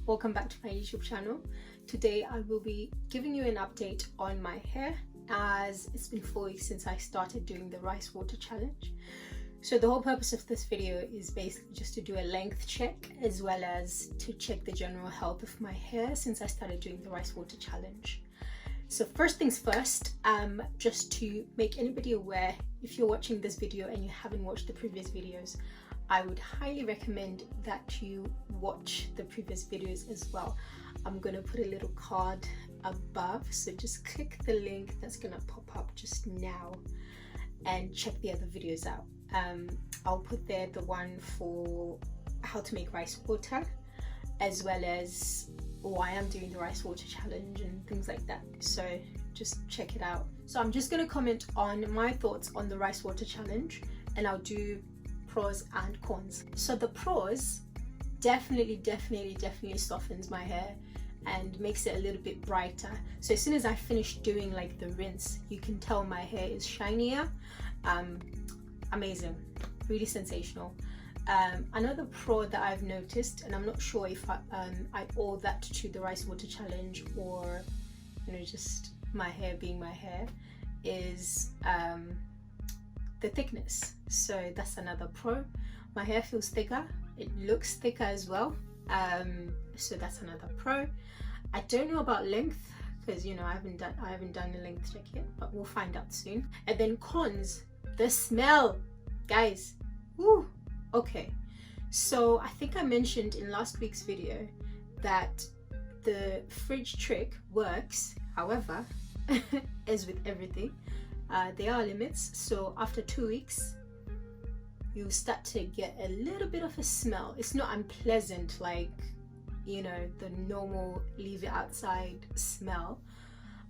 welcome back to my YouTube channel. Today I will be giving you an update on my hair, as it's been 4 weeks since I started doing the rice water challenge. So the whole purpose of this video is basically just to do a length check, as well as to check the general health of my hair since I started doing the rice water challenge. So first things first, just to make anybody aware, if you're watching this video and you haven't watched the previous videos, I would highly recommend that you watch the previous videos as well. I'm going to put a little card above, so just click the link that's going to pop up just now and check the other videos out. I'll put there the one for how to make rice water, as well as why I'm doing the rice water challenge and things like that, so just check it out. So I'm just going to comment on my thoughts on the rice water challenge, and I'll do pros and cons. So the pros, definitely softens my hair and makes it a little bit brighter. So as soon as I finish doing like the rinse, you can tell my hair is shinier. Amazing, really sensational. Another pro that I've noticed, and I'm not sure if I owe that to the rice water challenge or just my hair being my hair, is the thickness. So that's another pro. My hair feels thicker, it looks thicker as well, so that's another pro. I don't know about length, because I haven't done a length check yet, but we'll find out soon. And then cons, the smell, guys. Woo. Okay, so I think I mentioned in last week's video that the fridge trick works. However, as with everything, there are limits. So after 2 weeks, you start to get a little bit of a smell. It's not unpleasant like the normal leave it outside smell,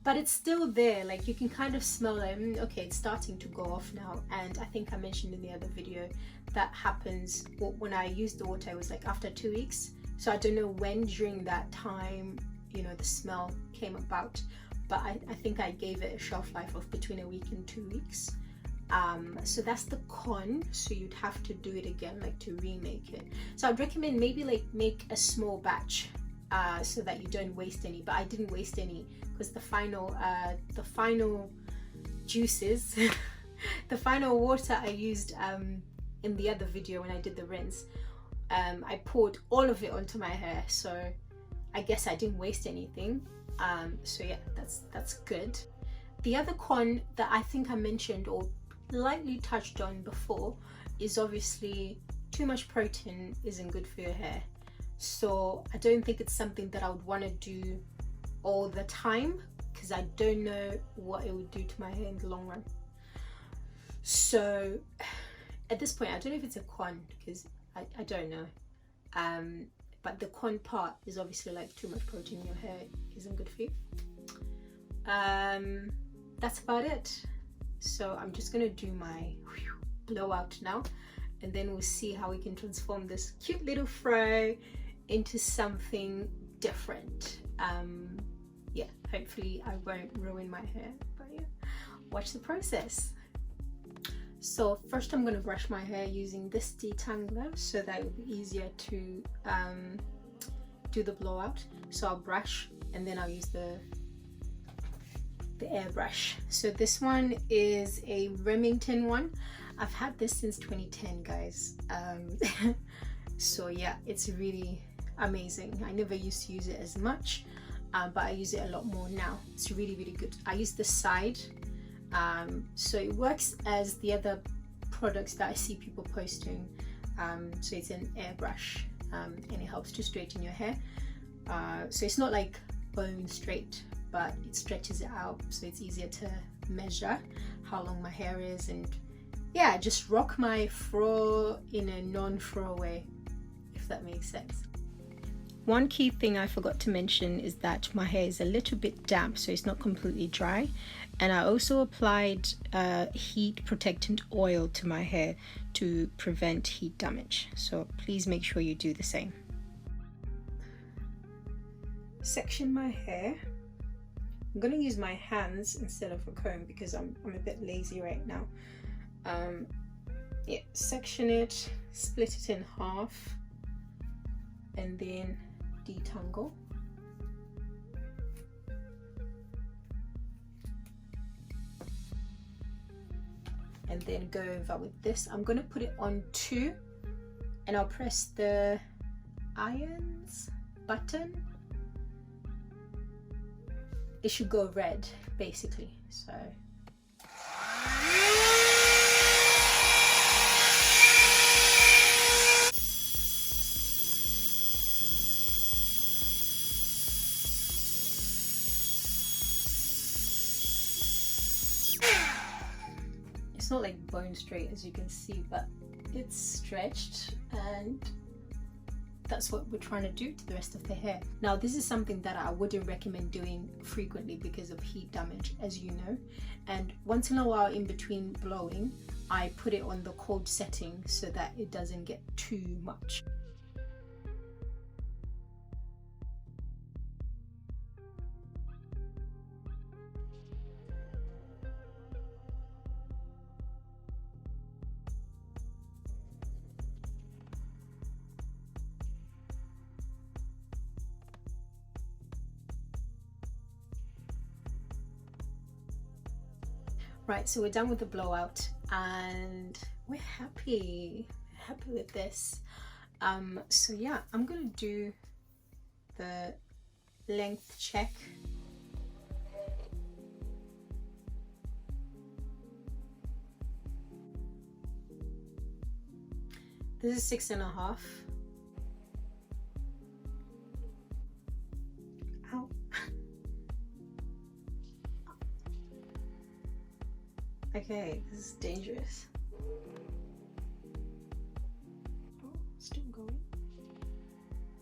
but it's still there. Like you can kind of smell like, okay, it's starting to go off now. And I think I mentioned in the other video that happens when I used the water. It was like after 2 weeks, so I don't know when during that time the smell came about, but I think I gave it a shelf life of between a week and 2 weeks. So that's the con. So you'd have to do it again, like to remake it. So I'd recommend maybe like make a small batch, so that you don't waste any. But I didn't waste any because the final juices the final water I used in the other video when I did the rinse, I poured all of it onto my hair, so I guess I didn't waste anything. So yeah, that's good. The other con that I think I mentioned or lightly touched on before is obviously too much protein isn't good for your hair. So I don't think it's something that I would want to do all the time, because I don't know what it would do to my hair in the long run. So at this point, I don't know if it's a con, because I don't know. But the con part is obviously like too much protein in your hair isn't good for you. That's about it. So I'm just gonna do my blowout now, and then we'll see how we can transform this cute little fro into something different. Yeah, hopefully I won't ruin my hair, but yeah, watch the process. So first I'm going to brush my hair using this detangler, so that it will be easier to do the blowout. So I'll brush and then I'll use the airbrush. So this one is a Remington one. I've had this since 2010, guys. So yeah, it's really amazing. I never used to use it as much, but I use it a lot more now. It's really good. I use the side, so it works as the other products that I see people posting. So it's an airbrush, and it helps to straighten your hair. So it's not like bone straight, but it stretches it out, so it's easier to measure how long my hair is, and yeah, just rock my fro in a non-fro way, if that makes sense. One key thing I forgot to mention is that my hair is a little bit damp, so it's not completely dry. And I also applied heat protectant oil to my hair to prevent heat damage. So please make sure you do the same. Section my hair. I'm going to use my hands instead of a comb because I'm a bit lazy right now. Yeah, section it, split it in half, and then detangle. And then go over with this. I'm going to put it on 2 and I'll press the irons button. It should go red basically. So it's not like bone straight as you can see, but it's stretched, and that's what we're trying to do to the rest of the hair. Now this is something that I wouldn't recommend doing frequently because of heat damage, as you know, and once in a while in between blowing I put it on the cold setting so that it doesn't get too much. Right, so we're done with the blowout and we're happy with this. So yeah, I'm gonna do the length check. This is 6.5. Ow. Okay, this is dangerous. Oh, still going.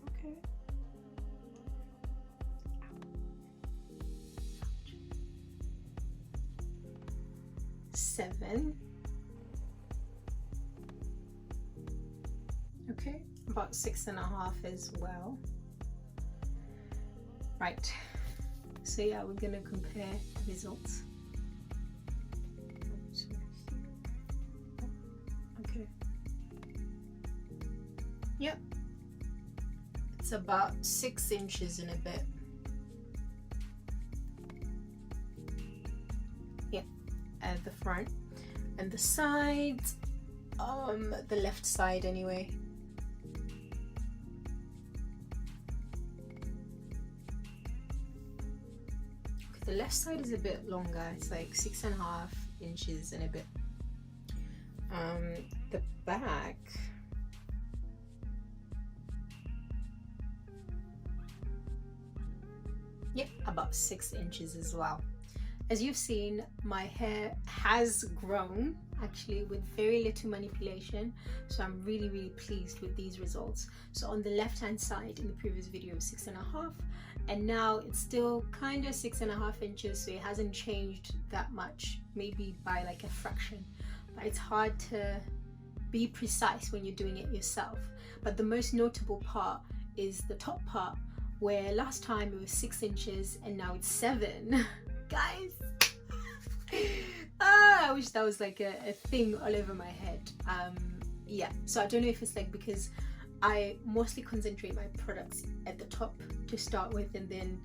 Okay. Ouch. 7. Okay, about 6.5 as well. Right. So yeah, we're gonna compare the results. Okay. Yep. It's about 6 inches and a bit. Yep. At the front and the sides, the left side anyway. The left side is a bit longer. It's like 6.5 inches and a bit. The back, yep, about 6 inches as well. As you've seen, my hair has grown actually with very little manipulation, so I'm really pleased with these results. So on the left hand side in the previous video, 6.5, and now it's still kind of 6.5 inches, so it hasn't changed that much, maybe by like a fraction, but it's hard to be precise when you're doing it yourself. But the most notable part is the top part, where last time it was 6 inches and now it's 7. Guys, I wish that was like a thing all over my head. Yeah, so I don't know if it's like because I mostly concentrate my products at the top to start with and then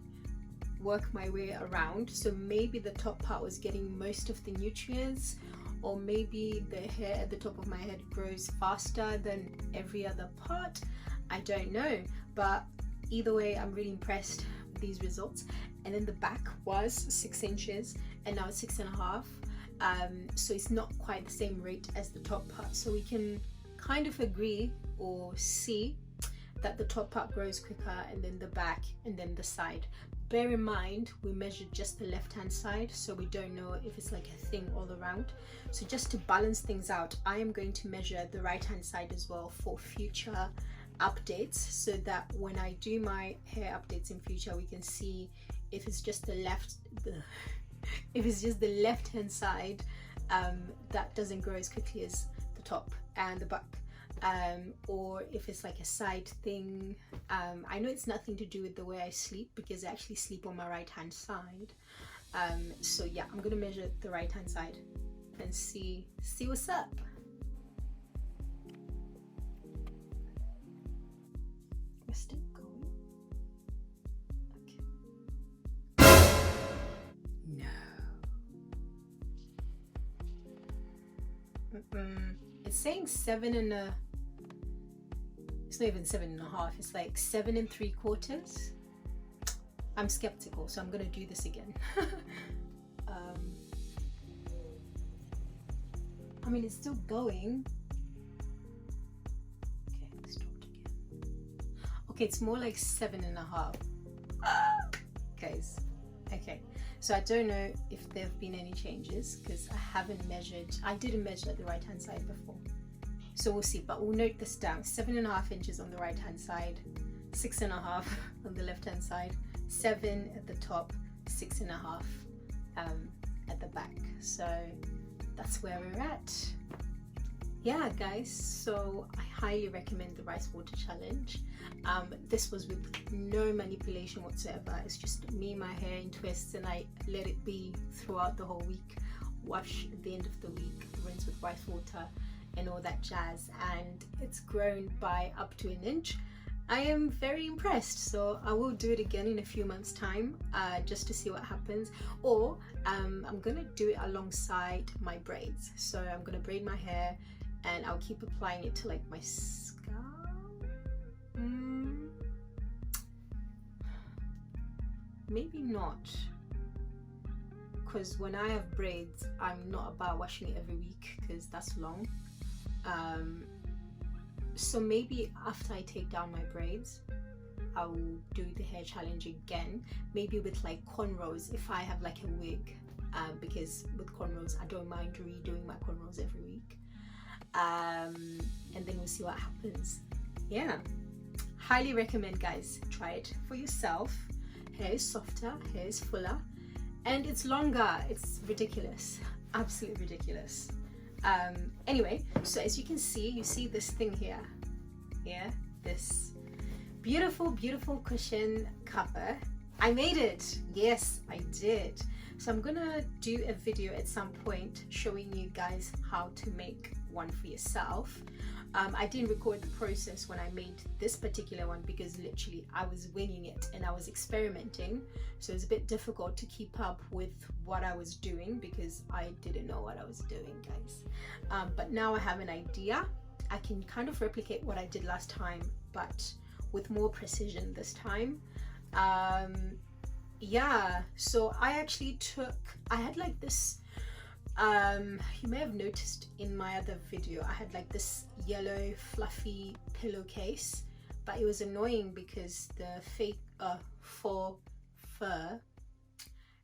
work my way around, so maybe the top part was getting most of the nutrients, or maybe the hair at the top of my head grows faster than every other part. I don't know, but either way I'm really impressed with these results. And then the back was 6 inches and now it's 6.5, so it's not quite the same rate as the top part, so we can kind of agree or see that the top part grows quicker and then the back and then the side. Bear in mind we measured just the left hand side, so we don't know if it's like a thing all around. So just to balance things out, I am going to measure the right hand side as well for future updates, so that when I do my hair updates in future we can see if it's just the left hand side that doesn't grow as quickly as the top and the back, or if it's like a side thing. I know it's nothing to do with the way I sleep, because I actually sleep on my right hand side. So yeah, I'm gonna measure the right hand side and see what's up. We're still going. It's saying 7 and a, it's not even 7.5, it's like 7 3/4. I'm skeptical, so I'm gonna do this again. I mean, it's still going. Okay, it stopped again. Okay, it's more like 7.5. Guys, okay, so I don't know if there have been any changes because I haven't measured. I didn't measure the right hand side before, so we'll see, but we'll note this down. 7.5 inches on the right hand side, 6.5 on the left hand side, 7 at the top, 6.5 at the back. So that's where we're at. Yeah guys, so I highly recommend the rice water challenge. This was with no manipulation whatsoever. It's just me, my hair in twists, and I let it be throughout the whole week. Wash at the end of the week, rinse with rice water and all that jazz, and it's grown by up to an inch. I am very impressed, so I will do it again in a few months time, just to see what happens. Or I'm gonna do it alongside my braids. So I'm gonna braid my hair and I'll keep applying it to like my scalp. Maybe not, because when I have braids, I'm not about washing it every week because that's long. So maybe after I take down my braids, I will do the hair challenge again, maybe with like cornrows if I have like a wig, because with cornrows I don't mind redoing my cornrows every week, and then we'll see what happens. Yeah, highly recommend guys, try it for yourself. Hair is softer, hair is fuller, and it's longer. It's ridiculous, absolutely ridiculous. Anyway, so as you can see, you see this thing here, yeah, this beautiful cushion cover. I made it, yes I did. So I'm gonna do a video at some point showing you guys how to make one for yourself. I didn't record the process when I made this particular one because literally I was winging it and I was experimenting, so it's a bit difficult to keep up with what I was doing because I didn't know what I was doing, guys. But now I have an idea. I can kind of replicate what I did last time, but with more precision this time. Yeah, so I actually I had like this, you may have noticed in my other video, I had like this yellow fluffy pillowcase, but it was annoying because the fake faux fur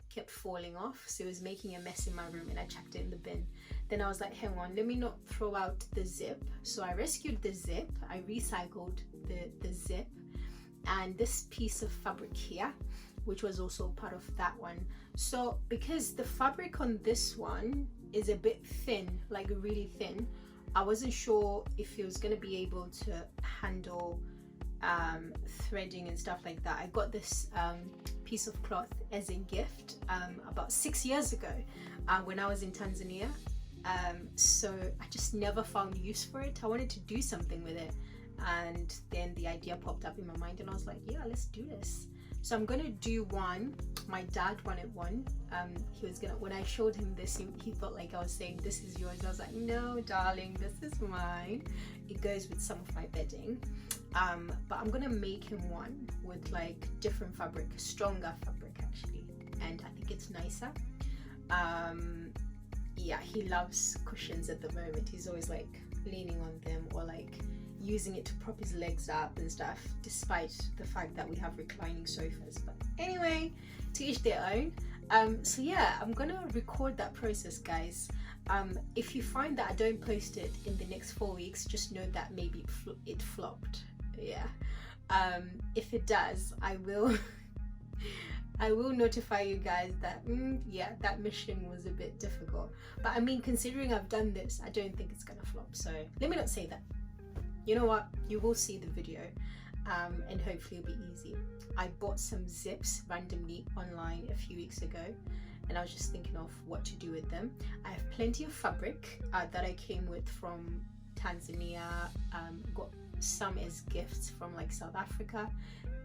kept falling off, so it was making a mess in my room and I chucked it in the bin. Then I was like, hang on, let me not throw out the zip. So I rescued the zip, I recycled the zip and this piece of fabric here, which was also part of that one. So because the fabric on this one is a bit thin, like really thin, I wasn't sure if it was going to be able to handle threading and stuff like that. I got this piece of cloth as a gift about 6 years ago when I was in Tanzania. So I just never found use for it. I wanted to do something with it, and then the idea popped up in my mind and I was like, yeah, let's do this. So I'm gonna do one. My dad wanted one. He was gonna, when I showed him this, he felt like I was saying, this is yours. I was like, no darling, this is mine. It goes with some of my bedding. But I'm gonna make him one with like different fabric, stronger fabric actually, and I think it's nicer. Yeah, he loves cushions at the moment. He's always like leaning on them or like using it to prop his legs up and stuff, despite the fact that we have reclining sofas. But anyway, to each their own. So yeah, I'm gonna record that process, guys. If you find that I don't post it in the next 4 weeks, just know that maybe it flopped. Yeah. If it does, I will I will notify you guys that yeah, that mission was a bit difficult. But I mean, considering I've done this, I don't think it's gonna flop. So let me not say that. You know what, you will see the video, and hopefully it'll be easy. I bought some zips randomly online a few weeks ago and I was just thinking of what to do with them. I have plenty of fabric that I came with from Tanzania, got some as gifts from like South Africa,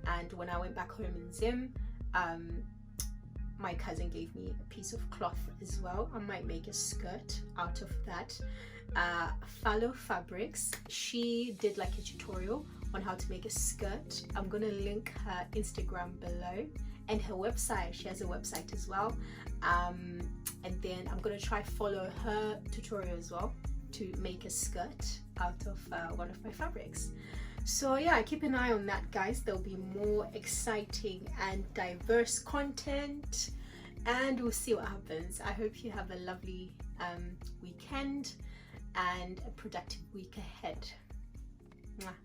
and when I went back home in Zim, my cousin gave me a piece of cloth as well. I might make a skirt out of that. FaloFabrics, she did like a tutorial on how to make a skirt. I'm gonna link her Instagram below and her website. She has a website as well. And then I'm gonna try follow her tutorial as well to make a skirt out of one of my fabrics. So yeah, keep an eye on that, guys. There'll be more exciting and diverse content, and we'll see what happens. I hope you have a lovely weekend and a productive week ahead. Mwah.